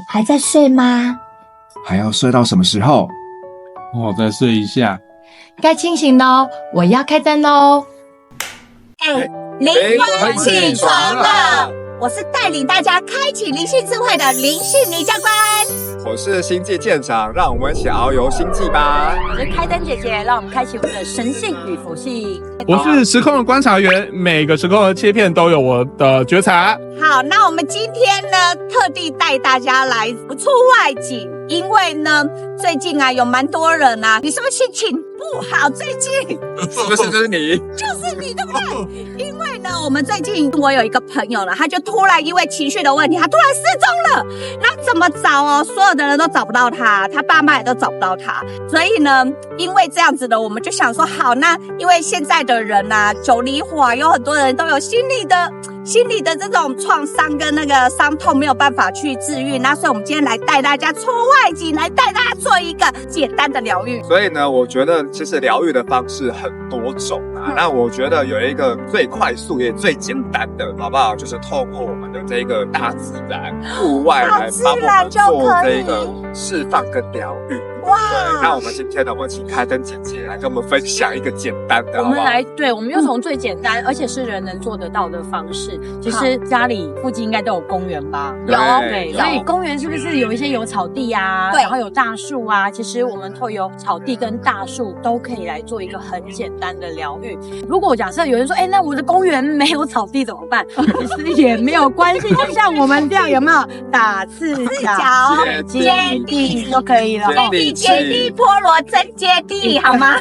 还在睡吗？还要睡到什么时候？我再睡一下。该清醒喽，我要开灯喽！灵魂起床了，我是带领大家开启灵性智慧的灵性女教官。我是星际舰长，让我们一起遨游星际吧。我是开灯姐姐，让我们开启我们的神性与佛性。我是时空的观察员，每个时空的切片都有我的觉察。好，那我们今天呢，特地带大家来出外景，因为呢，最近啊有蛮多人啊，你是不是心情不好？最近是不是就是你？就是你，对不对？因为呢，我们最近我有一个朋友呢，他就突然因为情绪的问题，他突然失踪了。那怎么找哦？所有的人都找不到他，他爸妈也都找不到他。所以呢，因为这样子的，我们就想说，好，那因为现在的人啊，久离火，有很多人都有心理的这种创伤跟那个伤痛没有办法去治愈，那所以我们今天来带大家出外景，来带大家做一个简单的疗愈。所以呢，我觉得其实疗愈的方式很多种啊。那我觉得有一个最快速也最简单的，好不好？就是透过我们的这个大自然、户外来帮我们做这个释放跟疗愈。哇！那我们今天呢，我请开灯姐姐来跟我们分享一个简单的，我们来，对，我们就从最简单，而且是人能做得到的方式。其实家里附近应该都有公园吧？对，所以公园是不是有一些有草地啊，然后有大树啊？其实我们透由草地跟大树都可以来做一个很简单的疗愈。如果假设有人说，那我的公园没有草地怎么办？其实也没有关系，就像我们这样，有没有打赤脚、接地就可以了。接地波罗真接地，好吗？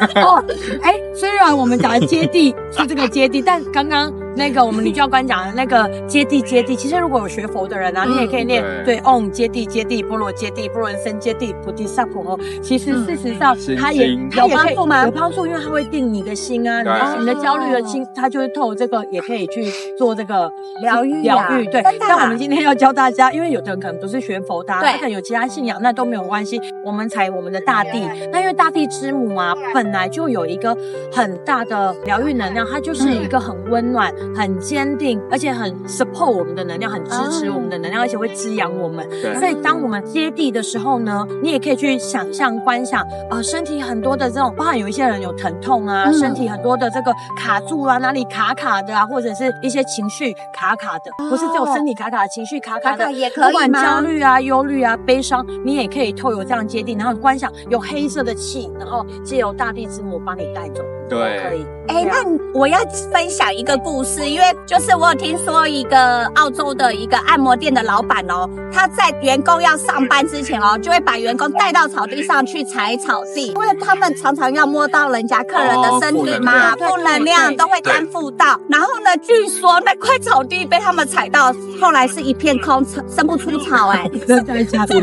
虽然我们讲的接地是这个接地，但刚刚那个我们女教官讲的那个接地，其实如果有学佛的人啊，你也可以念对嗡接地波罗接地波罗僧接地菩提萨婆诃。其实事实上它也有帮助吗？有帮助，因为它会定你的心啊，你的焦虑的心，它就是透这个也可以去做这个疗愈。对，但我们今天要教大家，因为有的人可能不是学佛的，他可能有其他信仰，那都没有关系。我们采我们的大地，那因为大地之母啊，本来就有一个很大的疗愈能量，它就是一个很温暖、很坚定，而且很 support 我们的能量，很支持我们的能量，而且会滋养我们。所以当我们接地的时候呢，你也可以去想象、观想身体很多的这种，包含有一些人有疼痛啊，身体很多的这个卡住啊，哪里卡卡的啊，或者是一些情绪卡卡的，不是只有身体卡卡的，情绪卡卡的也可以吗？不管焦虑啊、忧虑啊、悲伤，你也可以透过这样接地，然后观想有黑色的气，然后借由大地之母帮你带走。对，可以。那我要分享一个故事，因为就是我有听说一个澳洲的一个按摩店的老板哦，他在员工要上班之前哦，就会把员工带到草地上去踩草地，因为他们常常要摸到人家客人的身体嘛，负能量都会担负到。然后呢，据说那块草地被他们踩到，后来是一片空，生不出草真的假的？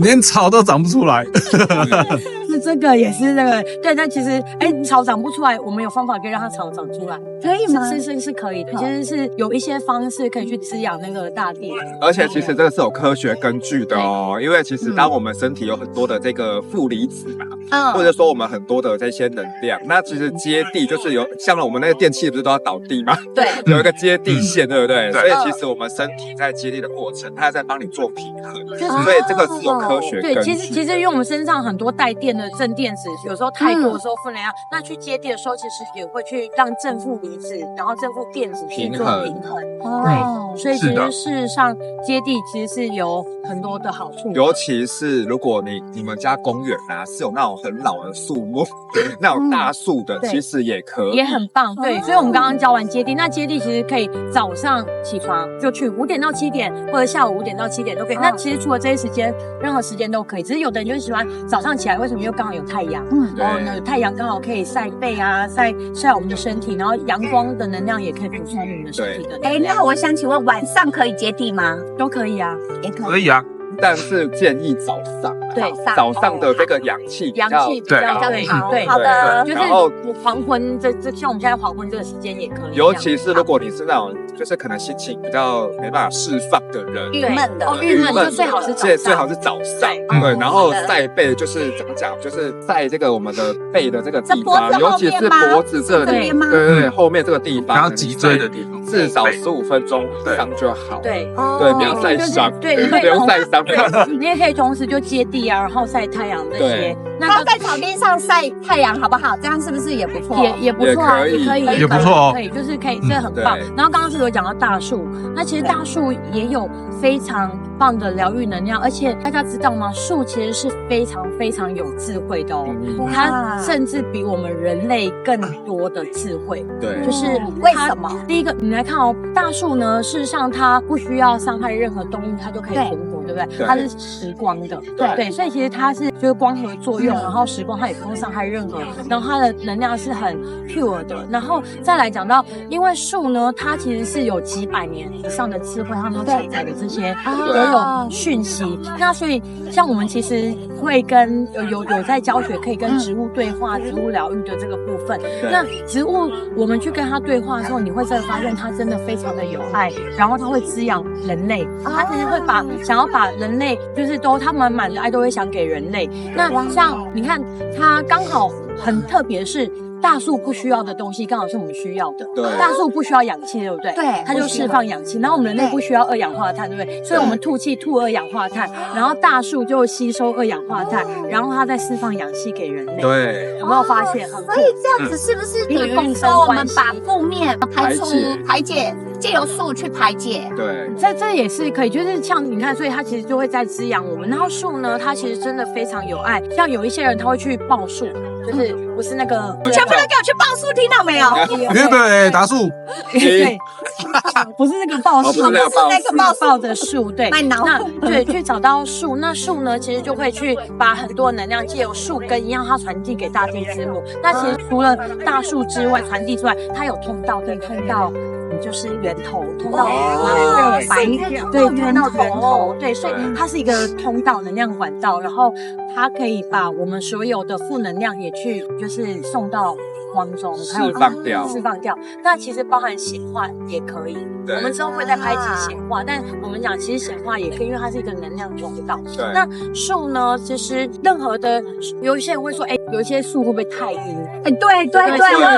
连草都长不出来。这个也是这个，对，但其实草长不出来，我们有方法可以让它草长出来，可以吗？是可以的，其实是有一些方式可以去滋养那个大地，而且其实这个是有科学根据的哦，因为其实当我们身体有很多的这个负离子嘛，或者说我们很多的这些能量，那其实接地就是有像我们那个电器不是都要导地吗？对，有一个接地线，对不对？所以其实我们身体在接地的过程，它在帮你做平衡，所以这个是有科学根据。对，其实因为我们身上很多带电的正电子，有时候太多的时候负能量，那去接地的时候，其实也会去让正负离子，然后正负电子去做平衡。对，所以其实事实上接地其实是有很多的好处，尤其是如果你们家公园啊是有那种很老的树木，那种大树的，其实也可以，也很棒。对，所以我们刚刚教完接地，那接地其实可以早上起床就去5点到7点，或者下午5点到7点都可以。那其实除了这些时间，任何时间都可以。只是有的人就喜欢早上起来，为什么？又刚好有太阳，然后呢，太阳刚好可以晒背啊，晒我们的身体，然后阳光的能量也可以补充我们的身体的能量。那我想请问，晚上可以接地吗？都可以啊，也可以。可以啊。但是建议早上，对早上的这个阳气比较比较好，对，好的，就是黄昏这像我们现在黄昏这个时间也可以，尤其是如果你是那种就是可能心情比较没办法释放的人，郁闷的，郁闷就最好是早上，对，然后晒背就是怎么讲，就是晒这个我们的背的这个地方，尤其是脖子这里，对，后面这个地方，然后脊椎的地方，至少15分钟以上就好，对，不要晒伤，对，不用晒伤，你也可以同时就接地啊，然后晒太阳这些。他在草地上晒太阳好不好？这样是不是也不错？也不错啊，也可以，也不错哦，可以，就是可以，这很棒。然后刚刚是有讲到大树，那其实大树也有非常棒的疗愈能量，而且大家知道吗？树其实是非常非常有智慧的哦，它甚至比我们人类更多的智慧。对，就是为什么？第一个，你来看哦，大树呢，事实上它不需要伤害任何动物，它就可以存活，对不对？它是时光的，对，所以其实它是就是光合作用，然后时光它也不用伤害任何，然后它的能量是很 pure 的。然后再来讲到，因为树呢，它其实是有几百年以上的智慧，它们承载的这些都有讯息。那所以像我们其实会跟有在教学，可以跟植物对话、植物疗愈的这个部分。那植物我们去跟它对话的时候，你会真的发现它真的非常的有爱，然后它会滋养人类，它其实会想要把人类就是他满满的爱都会想给人类。那像你看，它刚好很特别是。大树不需要的东西，刚好是我们需要的。对，大树不需要氧气，对不对？对，它就释放氧气。然后我们人类不需要二氧化碳，对不对？所以我们吐气吐二氧化碳，然后大树就吸收二氧化碳，然后它再释放氧气给人类。对，有没有发现？所以这样子是不是等于说我们把负面排解，借由树去排解？对，这也是可以，就是像你看，所以它其实就会在滋养我们。然后树呢，它其实真的非常有爱。像有一些人他会去抱树，就是不是那个全部都给我去抱树，听到没有？对，打树，对，不是那个抱树，不是那个抱着树，对，那对，去找到树，那树呢，其实就会去把很多能量借由树根一样，它传递给大地之母。那其实除了大树之外，传递之外，它有通道，可以通到。就是源头通道，对，通到源头，对，所以它是一个通道能量管道，然后它可以把我们所有的负能量也去就是送到光中，释放掉。那其实包含显化也可以，我们之后会再拍一集显化，但我们讲其实显化也可以，因为它是一个能量通道。那树呢，其实任何的，有一些人会说，有一些树会不会太阴？对，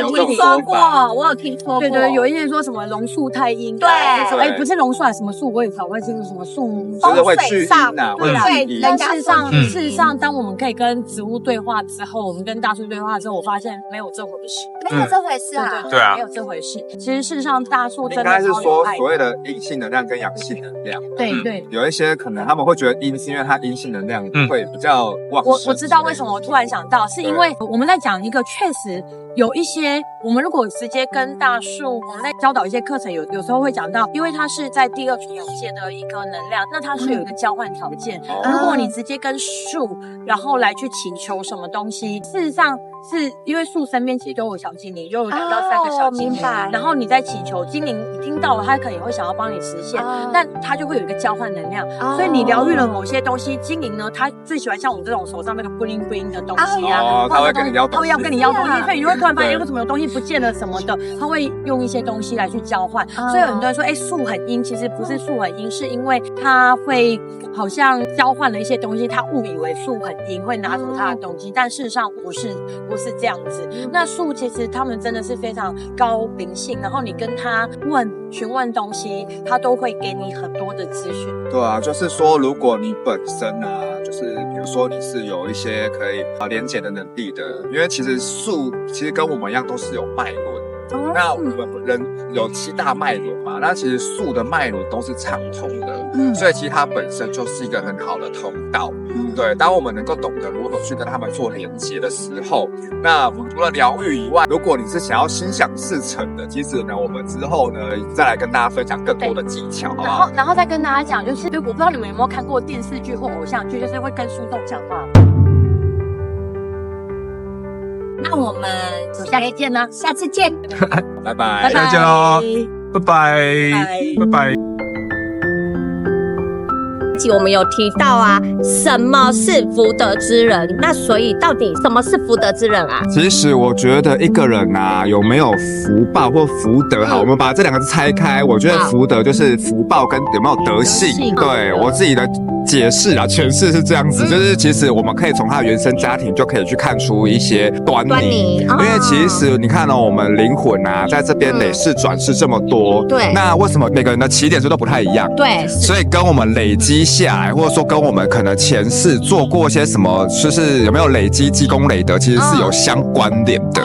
我有听说过，对，有一些人说什么榕树太阴，对，不是榕树啊，什么树我也搞不太清楚，什么树就是会聚阴啊，对，但事实上，当我们可以跟植物对话之后，我们跟大树对话之后，我发现没有这回事，没有这回事啊，对啊，没有这回事。其实事实上，大树真的应该是说所谓的阴性能量跟阳性能量，对，有一些可能他们会觉得阴是因为它阴性能量会比较旺盛。我知道为什么，我突然想到，是因为我们在讲一个确实有一些，我们如果直接跟大树，我们在教导一些课程，有时候会讲到，因为它是在第二重界的一个能量，那它是有一个交换条件。如果你直接跟树，然后来去祈求什么东西，事实上是因为树身边其实都有小精灵，就有2到3个小精灵，然后你在祈求精灵，你听到了，它可能也会想要帮你实现，但它就会有一个交换能量，所以你疗愈了某些东西，精灵呢，它最喜欢像我们这种手上那个 bling bling 的东西啊，它会跟你要东西，它会要跟你要东西，所以你就会突然发现为什么有东西不见了什么的，它会用一些东西来去交换。所以有很多人说，树很阴，其实不是树很阴，是因为它会好像交换了一些东西，它误以为树很阴，会拿走它的东西，但事实上不是这样子。那树其实它们真的是非常高灵性，然后你跟它询问东西，它都会给你很多的资讯。对啊，就是说如果你本身啊，就是比如说你是有一些可以连结的能力的，因为其实树其实跟我们一样都是有脉轮。那我们人有7大脉轮嘛，那其实树的脉轮都是畅通的，所以其实它本身就是一个很好的通道。对，当我们能够懂得如何去跟他们做连接的时候，那除了疗愈以外，如果你是想要心想事成的，其实呢，我们之后呢再来跟大家分享更多的技巧，好不好？然后再跟大家讲，就是我不知道你们有没有看过电视剧或偶像剧，就是会跟树洞讲话。那我们下次见啦，下次见，拜拜，下次见喽，拜拜，拜拜。集我们有提到啊，什么是福德之人？那所以到底什么是福德之人啊？其实我觉得一个人啊，有没有福报或福德，好，我们把这两个字拆开。我觉得福德就是福报跟有没有德性。对我自己的解释啊，诠释是这样子，就是其实我们可以从他的原生家庭就可以去看出一些端倪。因为其实你看我们灵魂啊，在这边累世转世这么多，对，那为什么每个人的起点都不太一样？对，所以跟我们累积下来，或者说跟我们可能前世做过些什么，就是有没有累积积功累德，其实是有相关联的。